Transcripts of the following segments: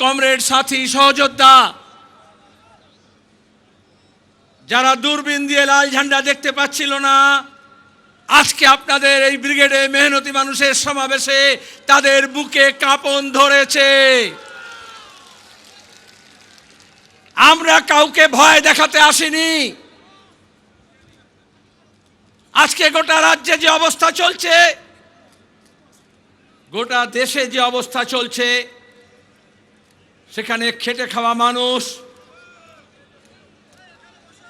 Comrade, সাথী, সহযোদ্ধা যারা দূরবীন দিয়ে লাল ঝান্ডা দেখতে পাচ্ছিল না, আজকে আপনাদের এই ব্রিগেডে মেহনতি মানুষের সমাবেশে তাদের বুকে কাঁপন ধরেছে। আমরা কাউকে ভয় দেখাতে আসিনি। আজকে গোটা রাজ্যে যে অবস্থা চলছে, গোটা দেশে যে অবস্থা চলছে, সেখানে খেটে খাওয়া মানুষ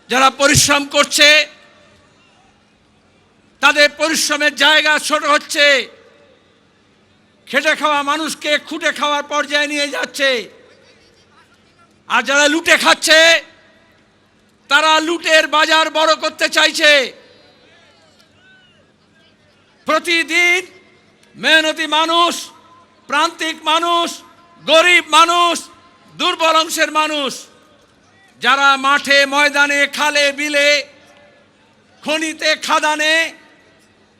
যারা পরিশ্রম করছে, তাদের পরিশ্রমের জায়গা ছোট হচ্ছে, খেটে খাওয়া মানুষকে খুঁটে খাওয়ার পর্যায়ে নিয়ে যাচ্ছে। আর যারা লুটে খাচ্ছে, তারা লুটের বাজার বড় করতে চাইছে। প্রতিদিন মেহনতি মানুষ, প্রান্তিক মানুষ, গরিব মানুষ, দুর্বল অংশের মানুষ যারা মাঠে ময়দানে, খালে বিলে, খনিতে, খাদানে,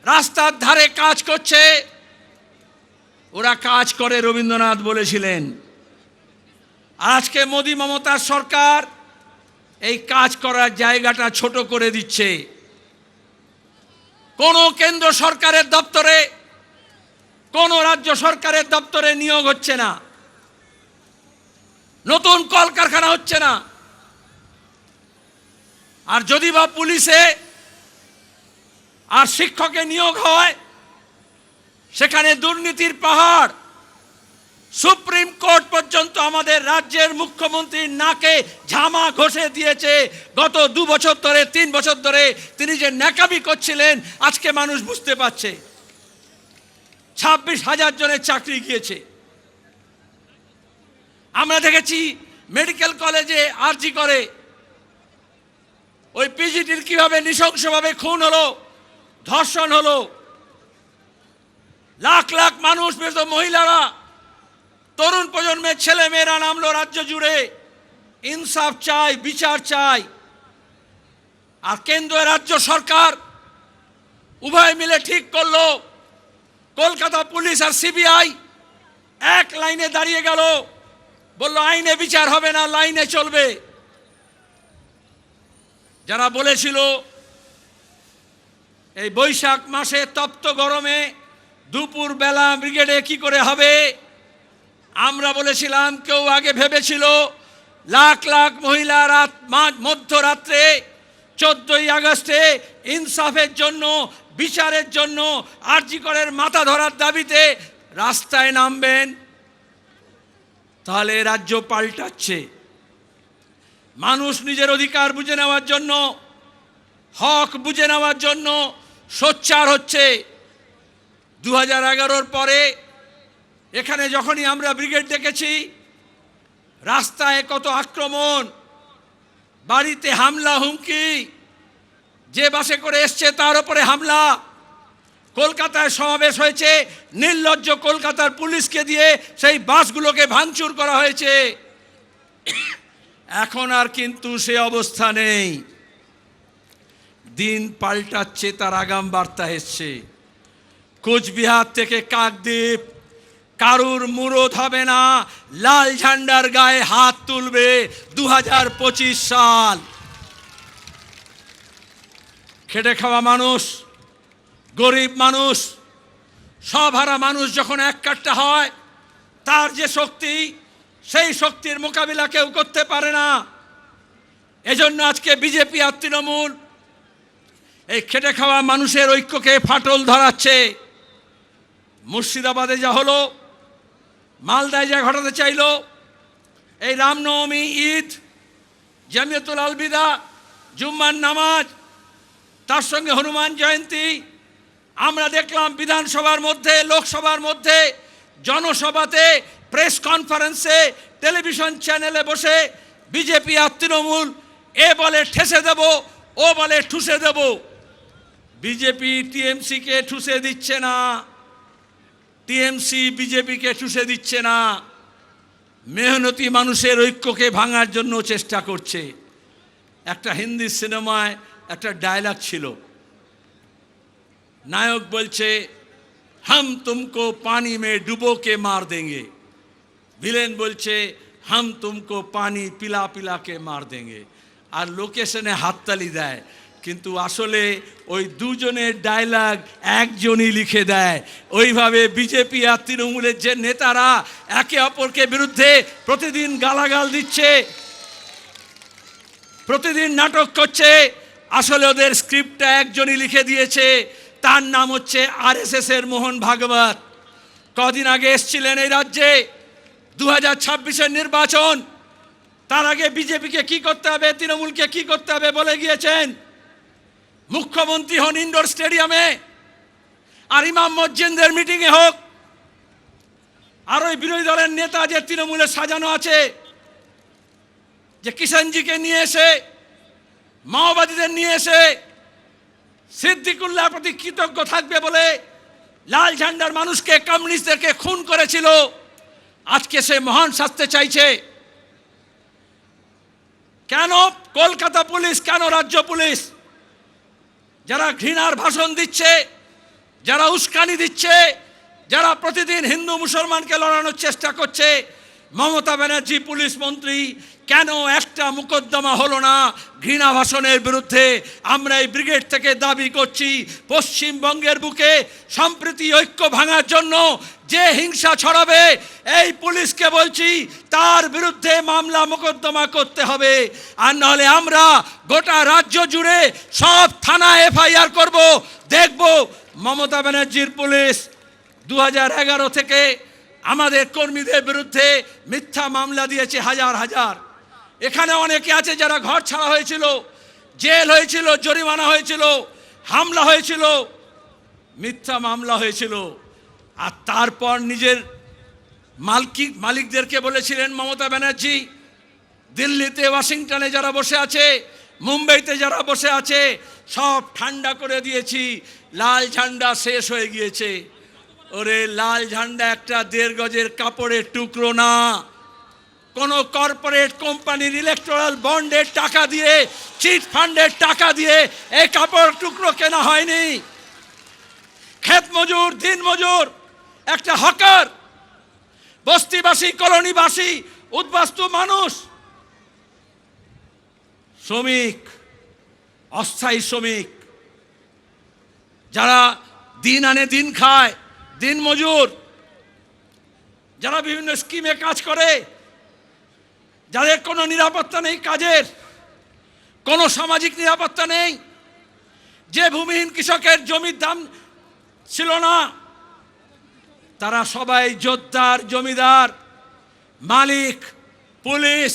রাস্তার ধারে কাজ করছে, ওরা কাজ করে রবীন্দ্রনাথ বলেছিলেন। আজকে মোদি মমতার সরকার এই কাজ করার জায়গাটা ছোট করে দিচ্ছে। কোন কেন্দ্র সরকারের দপ্তরে, কোন রাজ্য সরকারের দপ্তরে নিয়োগ হচ্ছে না, নতুন কলকারখানা হচ্ছে না। আর যদি বা পুলিশে আর শিক্ষকে নিয়োগ হয়, সেখানে দুর্নীতির পাহাড়। সুপ্রিম কোর্ট পর্যন্ত আমাদের রাজ্যের মুখ্যমন্ত্রীর নাকে ঝামা ঘষে দিয়েছে। গত 2 বছর ধরে, 3 বছর ধরে তিনি যে ন্যাকামি করছিলেন, আজকে মানুষ বুঝতে পারছে। 26,000 জনের চাকরি গিয়েছে। আমরা দেখেছি মেডিকেল কলেজে আরজি করে ওই পিজিটির কিভাবে নৃশংসভাবে খুন হলো, ধর্ষণ হলো। লাখ লাখ মানুষ, বিশেষত মহিলারা, তরুণ প্রজন্মের ছেলে মেয়েরা নামলো রাজ্য জুড়ে। ইনসাফ চাই, বিচার চাই। আর কেন্দ্র রাজ্য সরকার উভয় মিলে ঠিক করলো, কলকাতা পুলিশ আর সিবিআই এক লাইনে দাঁড়িয়ে গেল, বলল আইনে বিচার হবে না, লাইনে চলবে। যারা বলেছিল এই বৈশাখ মাসে তপ্ত গরমে দুপুর বেলা ব্রিগেডে কি করে হবে, আমরা বলেছিলাম, কেউ আগে ভেবেছিল লাখ লাখ মহিলা মধ্যরাত্রে 14ই আগস্টে ইনসাফের জন্য, বিচারের জন্য, আরজি করের মাথা ধরার দাবিতে রাস্তায় নামবেন। তাহলে রাজ্য পাল্টাচ্ছে। মানুষ নিজের অধিকার বুঝে নেওয়ার জন্য, হক বুঝে নেওয়ার জন্য সোচ্চার হচ্ছে। 2011-র পরে এখানে যখনই আমরা ব্রিগেড দেখেছি, রাস্তায় কত আক্রমণ, বাড়িতে হামলা, হুমকি, যে বাসে করে এসছে তার উপরে হামলা। কলকাতায় সমাবেশ হয়েছে, নির্লজ্জ কলকাতার পুলিশকে দিয়ে সেই বাসগুলোকে ভাঙচুর করা হয়েছে। এখন আর কিন্তু সে অবস্থা নেই। দিন পাল্টাচ্ছে, তার আগাম বার্তা এসছে। কোচবিহার থেকে কাকদ্বীপ কারুর মুরদ হবে না, লাল ঝান্ডার গায়ে হাত তুলবে 2025 সাল। খেটে খাওয়া মানুষ, গরিব মানুষ, সবহারা মানুষ যখন এক কাট্টা হয়, তার যে শক্তি, সেই শক্তির মোকাবিলা কেউ করতে পারে না। এজন্য আজকে বিজেপি আর তৃণমূল এই খেটে খাওয়া মানুষের ঐক্যকে ফাটল ধরাচ্ছে। মুর্শিদাবাদে যা হলো, মালদায় যা ঘটাতে চাইল, এই রামনবমী, ঈদ, জামিয়াতুল আলবিদা, জুম্মার নামাজ, তার সঙ্গে হনুমান জয়ন্তী, আমরা দেখলাম বিধানসভার মধ্যে, লোকসভার মধ্যে, জনসভাতে, প্রেস কনফারেন্সে, টেলিভিশন চ্যানেলে বসে বিজেপি আর তৃণমূল এ বলে ঠেসে দেব, ও বলে ঠুসে দেব। বিজেপি টিএমসিকে ঠুসে দিচ্ছে না, টিএমসি বিজেপিকে ঠুসে দিচ্ছে না, মেহনতি মানুষের ঐক্যকে ভাঙার জন্য চেষ্টা করছে। একটা হিন্দি সিনেমায় একটা ডায়লগ ছিল, নায়ক বলছে, হাম তুমকো পানি মে ডুবো কে মার দেंगे। ভিলেন বলছে হাম তুমকো পানি পিলা পিলা কে মার দেঙ্গে, আর লোকেশনে হাততালি দেয়, কিন্তু আসলে ওই দুজনের ডায়লগ একজনই লিখে দেয়। ওইভাবে বিজেপি আর তৃণমূলের যে নেতারা একে অপরকে বিরুদ্ধে প্রতিদিন গালাগাল দিচ্ছে, প্রতিদিন নাটক করছে, আসলে ওদের স্ক্রিপ্টটা একজনই লিখে দিয়েছে, তার নাম হচ্ছে আরএসএস এর মোহন ভাগবত। কদিন আগে এসছিলেন এই রাজ্যে, 2026-এর নির্বাচন, তার আগে বিজেপিকে কি করতে হবে, তৃণমূলকে কি করতে হবে বলে গিয়েছেন। মুখ্যমন্ত্রী হন ইন্ডোর স্টেডিয়ামে, আর ইমাম মসজিদের মিটিংয়ে হোক, আর ওই বিরোধী দলের নেতা যে তৃণমূলে সাজানো আছে, যে কিষাণজিকে নিয়ে এসে, মাওবাদীদের নিয়ে এসে সিদ্দিকুল্লাহর প্রতি কৃতজ্ঞ থাকবে বলে লাল ঝান্ডার মানুষকে, কমিউনিস্টদেরকে খুন করেছিল, আজকে সে মহান শাস্তি চাইছে। কেন কলকাতা পুলিশ, কেন রাজ্য পুলিশ, যারা ঘৃণার ভাষণ দিচ্ছে, যারা উস্কানি দিচ্ছে, যারা প্রতিদিন হিন্দু মুসলমানকে লড়ানোর চেষ্টা করছে, মমতা ব্যানার্জি পুলিশ মন্ত্রী, কেন একটা মোকদ্দমা হলো না ঘৃণা ভাষণের বিরুদ্ধে? আমরা এই ব্রিগেড থেকে দাবি করছি, পশ্চিমবঙ্গের বুকে সম্প্রীতি ঐক্য ভাঙার জন্য যে হিংসা ছড়াবে, এই পুলিশকে বলছি তার বিরুদ্ধে মামলা মোকদ্দমা করতে হবে, আর নাহলে আমরা গোটা রাজ্য জুড়ে সব থানায় এফআইআর করব। দেখব মমতা ব্যানার্জির পুলিশ 2011 থেকে আমাদের কর্মীদের বিরুদ্ধে মিথ্যা মামলা দিয়েছে হাজার হাজার। এখানে অনেকে আছে যারা ঘর ছাড়া হয়েছিল, জেল হয়েছিল, জরিমানা হয়েছিল, হামলা হয়েছিল, মিথ্যা মামলা হয়েছিল, আর তারপর নিজের মালিকদেরকে বলেছিলেন মমতা ব্যানার্জি, দিল্লিতে ওয়াশিংটনে যারা বসে আছে, মুম্বাইতে যারা বসে আছে, সব ঠান্ডা করে দিয়েছি, লাল ঝান্ডা শেষ হয়ে গিয়েছে। ওরে লাল ঝান্ডা একটা 1.5 গজের কাপড়ের টুকরো না, কোনো কর্পোরেট কোম্পানির ইলেকট্রাল বন্ডের টাকা দিয়ে, চিট ফান্ডের টাকা দিয়ে এই কাপড় টুকরো কেনা হয়নি। ক্ষেত মজুর, দিন মজুর, একটা হকার, বস্তিবাসী, কলোনিবাসী, উদ্বাস্তু মানুষ, শ্রমিক, অস্থায়ী শ্রমিক, যারা দিন আনে দিন খায়, দিন মজুর, যারা বিভিন্ন স্কিমে কাজ করে, যাদের কোনো নিরাপত্তা নেই, কাজের কোনো সামাজিক নিরাপত্তা নেই, যে ভূমিহীন কৃষকের জমির দাম ছিল না, তারা সবাই জোরদার, জমিদার, মালিক, পুলিশ,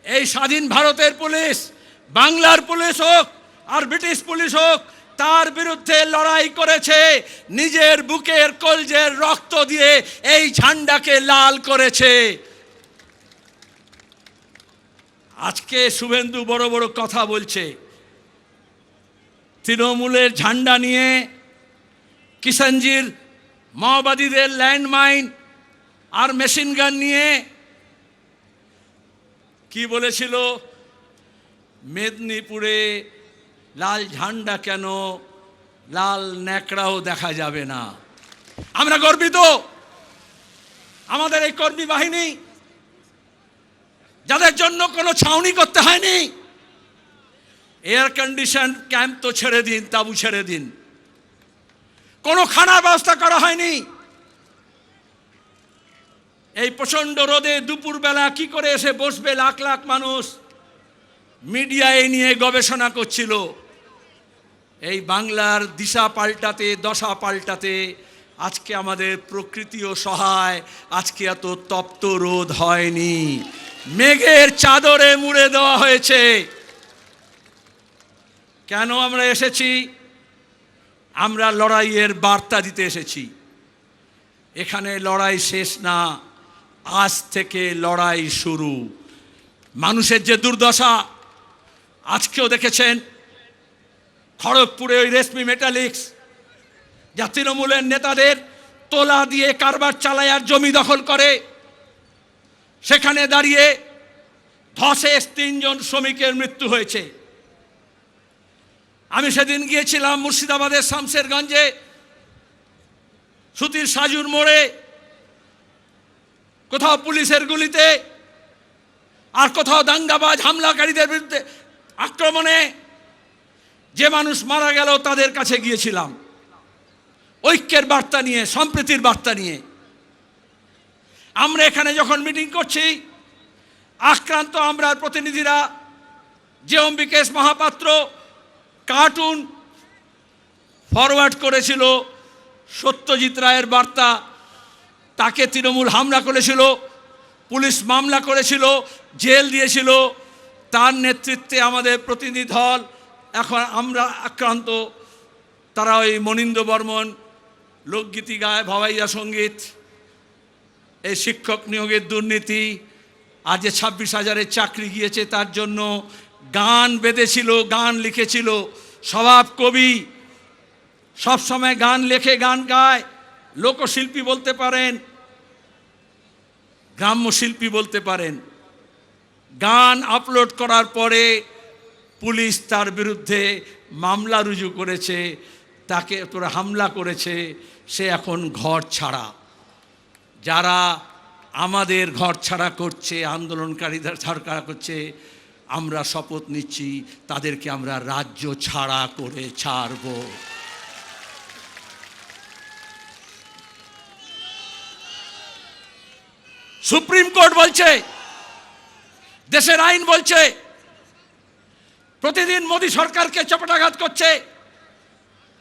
এই স্বাধীন ভারতের পুলিশ, বাংলার পুলিশ হোক আর ব্রিটিশ পুলিশ হোক, তার বিরুদ্ধে লড়াই করেছে, নিজের বুকের কলজের রক্ত দিয়ে এই ঝান্ডাকে লাল করেছে। আজকে শুভেন্দু বড় বড় কথা বলছে, তৃণমূলের ঝান্ডা নিয়ে, কিষাণজির মাওবাদীদের ল্যান্ডমাইন আর মেশিন গান নিয়ে কি বলেছিল, মেদিনীপুরে লাল ঝান্ডা কেন, লাল ন্যাকড়াও দেখা যাবে না। আমরা গর্বিত, আমাদের এই কর্মী বাহিনী, যাদের জন্য কোনো ছাউনি করতে হয়নি, এয়ার কন্ডিশন ক্যাম্প তো ছেড়ে দিন, তাঁবু ছেড়ে দিন, কোনো খানার ব্যবস্থা করা হয়নি। এই প্রচণ্ড রোদে দুপুরবেলা কি করে এসে বসবে লাখ লাখ মানুষ, মিডিয়া এই নিয়ে গবেষণা করছিল। এই বাংলার দিশা পাল্টাতে, দশা পাল্টাতে আজকে আমাদের প্রকৃতিও সহায়, আজকে এত তপ্ত রোদ হয়নি, মেঘের চাদরে মুড়ে দেওয়া হয়েছে। কেন আমরা এসেছি? আমরা লড়াইয়ের বার্তা দিতে এসেছি। এখানে লড়াই শেষ না, আজ থেকে লড়াই শুরু। মানুষের যে দুর্দশা আজকেও দেখেছেন, খড়গপুরে ওই রেশমি মেটালিক্স, যা তৃণমূলের নেতাদের তোলা দিয়ে কারবার চালায় আর জমি দখল করে, সেখানে দাঁড়িয়ে ধসে 3 জন শ্রমিকের মৃত্যু হয়েছে। আমি সেদিন গিয়েছিলাম মুর্শিদাবাদের শামশেরগঞ্জে, সুতির সাজুর মোড়ে কোথাও পুলিশের গুলিতে, আর কোথাও দাঙ্গাবাজ হামলাকারীদের বিরুদ্ধে আক্রমণে যে মানুষ মারা গেল তাদের কাছে গিয়েছিলাম ঐক্যের বার্তা নিয়ে, সম্প্রীতির বার্তা নিয়ে। আমরা এখানে যখন মিটিং করছি, আক্রান্ত আমরা প্রতিনিধিরা যে অম্বিকেশ মহাপাত্র কার্টুন ফরওয়ার্ড করেছিল সত্যজিৎ রায়ের বার্তা, তাকে তৃণমূল হামলা করেছিল, পুলিশ মামলা করেছিল, জেল দিয়েছিল। তার নেতৃত্বে আমাদের প্রতিনিধি দল, এখন আমরা আক্রান্ত। তারা ওই মনীন্দ্র বর্মন লোকগীতি গায়, ভাওয়াইয়া সঙ্গীত, এই শিক্ষক নিয়োগের দুর্নীতি, আজ যে 26,000-এর চাকরি গিয়েছে তার জন্য গান বেঁধেছিল, গান লিখেছিল। স্বভাব কবি, সবসময় গান লেখে, গান গায়। লোকশিল্পী বলতে পারেন, গ্রাম্য শিল্পী বলতে পারেন। গান আপলোড করার পরে পুলিশ তার বিরুদ্ধে মামলা রুজু করেছে, তাকে তোরা হামলা করেছে, সে এখন ঘর ছাড়া। যারা আমাদের ঘর ছাড়া করছে, আন্দোলনকারীদের ছাড়া করছে, আমরা শপথ নিচ্ছি তাদেরকে আমরা রাজ্য ছাড়া করে ছাড়ব। সুপ্রিম কোর্ট বলছে, দেশের আইন বলছে, প্রতিদিন মোদী সরকারকে চপেটাঘাত করছে।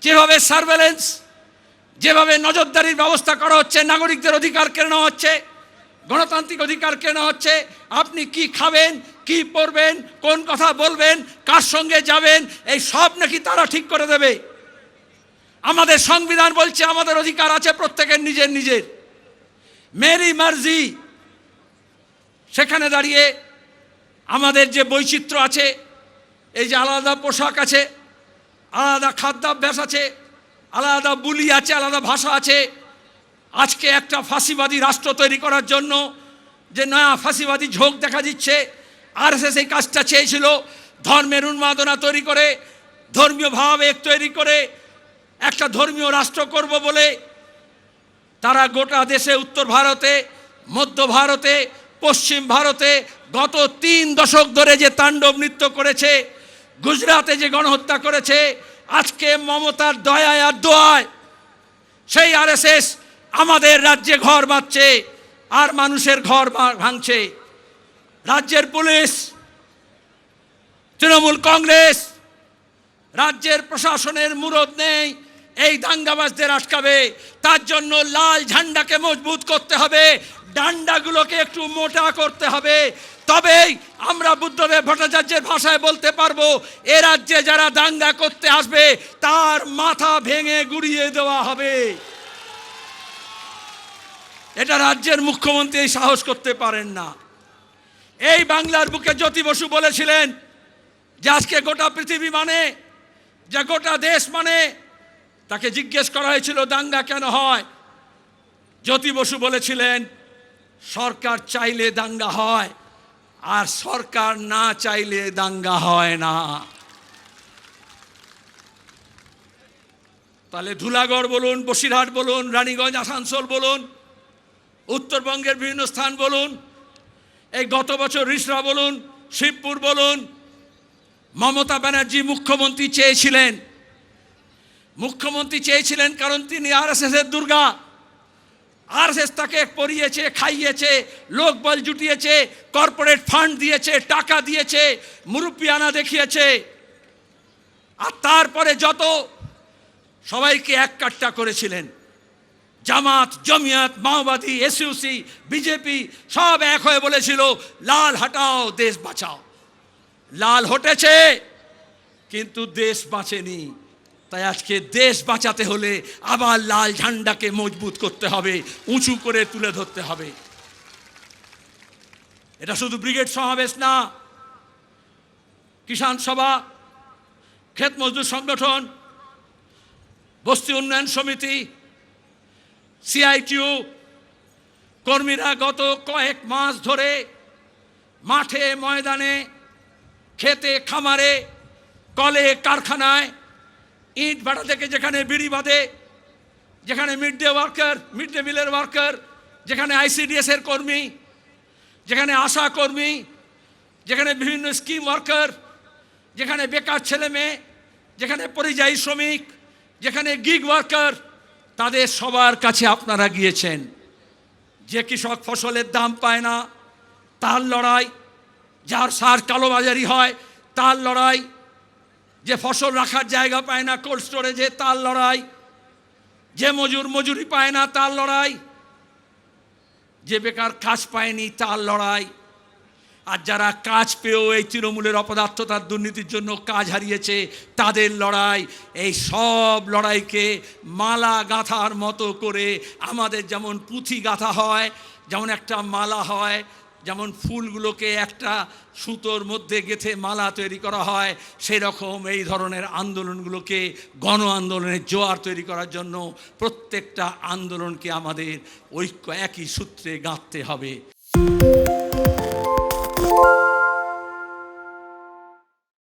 যেভাবে সার্ভেলেন্স, যেভাবে নজরদারির ব্যবস্থা করা হচ্ছে, নাগরিকদের অধিকার কেড়ে নেওয়া হচ্ছে, গণতান্ত্রিক অধিকার কেড়ে নেওয়া হচ্ছে। আপনি কি খাবেন, কি পরবেন, কোন কথা বলবেন, কার সঙ্গে যাবেন, এই সব নাকি তারা ঠিক করে দেবে। আমাদের সংবিধান বলছে আমাদের অধিকার আছে প্রত্যেকের নিজের নিজের, মেরি মার্জি। সেখানে দাঁড়িয়ে আমাদের যে বৈচিত্র্য আছে, এই যে আলাদা পোশাক আছে, আলাদা খাদ্যাভ্যাস আছে, আলাদা বুলি আছে, আলাদা ভাষা আছে, আজকে একটা ফাঁসিবাদী রাষ্ট্র তৈরি করার জন্য যে নয়া ফাঁসিবাদী ঝোঁক দেখা দিচ্ছে, আরএসএস এই কাজটা চেয়েছিল। ধর্মের উন্মাদনা তৈরি করে, ধর্মীয় ভাবাবেগ তৈরি করে একটা ধর্মীয় রাষ্ট্র করব বলে তারা গোটা দেশে, উত্তর ভারতে, মধ্য ভারতে, পশ্চিম ভারতে গত 3 দশক ধরে যে তাণ্ডব নৃত্য করেছে, গুজরাটে যে গণহত্যা করেছে, আজকে মমতার দয়ায় আর দোয়ায় সেই আরএসএস আমাদের রাজ্যে ঘর বাঁধছে আর মানুষের ঘর ভাঙছে। রাজ্যের পুলিশ, তৃণমূল কংগ্রেস, রাজ্যের প্রশাসনের মুরদ নেই এই দাঙ্গাবাজদের আটকাবে। তার জন্য লাল ঝান্ডাকে মজবুত করতে হবে, ডান্ডাগুলোকে একটু মোটা করতে হবে। তবেই আমরা বুদ্ধদেব ভট্টাচার্যের ভাষায় বলতে পারবো, এ রাজ্যে যারা দাঙ্গা করতে আসবে তার মাথা ভেঙে গুড়িয়ে দেওয়া হবে। এটা রাজ্যের মুখ্যমন্ত্রী সাহস করতে পারেন না। এই বাংলার বুকে জ্যোতি বসু বলেছিলেন যে আজকে গোটা পৃথিবী মানে, যে গোটা দেশ মানে। তাকে জিজ্ঞেস করা হয়েছিল দাঙ্গা কেন হয়, জ্যোতি বসু বলেছিলেন সরকার চাইলে দাঙ্গা হয়, আর সরকার না চাইলে দাঙ্গা হয় না। তাহলে ধুলাগড় বলুন, বসিরহাট বলুন, রানীগঞ্জ, আসানসোল বলুন, উত্তরবঙ্গের বিভিন্ন স্থান বলুন, এই গত বছর রিসরা বলুন, শিবপুর বলুন, মমতা ব্যানার্জি মুখ্যমন্ত্রী চেয়েছিলেন কারণ তিনি আরএসএসের দুর্গা। আরএসএস তাকে পরিয়েছে, খাইয়েছে, লোকবল জুটিয়েছে, কর্পোরেট ফান্ড দিয়েছে, টাকা দিয়েছে, মুরব্বিয়ানা দেখিয়েছে। আর তারপরে যত সবাইকে এক কাট্টা করেছিলেন, জামাত, জমিয়ত, মাওবাদী, এসইউসি, বিজেপি সব এক হয়ে বলেছিল লাল হটাও, দেশ বাঁচাও। লাল হটেছে কিন্তু দেশ বাঁচেনি। তাই আজকে দেশ বাঁচাতে হলে আবার লাল ঝান্ডাকে মজবুত করতে হবে, উঁচু করে তুলে ধরতে হবে। এটা শুধু ব্রিগেড সমাবেশ না, কিষাণ সভা, ক্ষেত মজদুর সংগঠন, বস্তি উন্নয়ন সমিতি, সিআইটিউ কর্মীরা গত কয়েক মাস ধরে মাঠে, ময়দানে, খেতে, খামারে, কলে, কারখানায়, ইট ভাটা থেকে যেখানে বিড়ি বাঁধে, যেখানে মিড ডে মিলের ওয়ার্কার, যেখানে আইসিডিএস এর কর্মী, যেখানে আশা কর্মী, যেখানে বিভিন্ন স্কিম ওয়ার্কার, যেখানে বেকার ছেলে মেয়ে, যেখানে পরিযায়ী শ্রমিক, যেখানে গিগ ওয়ার্কার, তাদের সবার কাছে আপনারা গিয়েছেন। যে কৃষক ফসলের দাম পায় না তার লড়াই, যার সার কালোবাজারি হয় তার লড়াই, যে ফসল রাখার জায়গা পায় না কোল্ড স্টোরেজে তার লড়াই, যে মজুরি পায় না তার লড়াই, যে বেকার কাজ পায়নি তার লড়াই, আর যারা কাজ পেয়েও এই তৃণমূলের অপদার্থতার দুর্নীতির জন্য কাজ হারিয়েছে তাদের লড়াই। এই সব লড়াইকে মালা গাঁথার মতো করে আমাদের যেমন পুঁথি গাঁথা হয়, যেমন একটা মালা হয়, যেমন ফুলগুলোকে একটা সুতোর মধ্যে গেঁথে মালা তৈরি করা হয়, সেই রকম এই ধরনের আন্দোলনগুলোকে গণ আন্দোলনের জোয়ার তৈরি করার জন্য প্রত্যেকটা আন্দোলনকে আমাদের ঐক্য একই সূত্রে গাঁথতে হবে।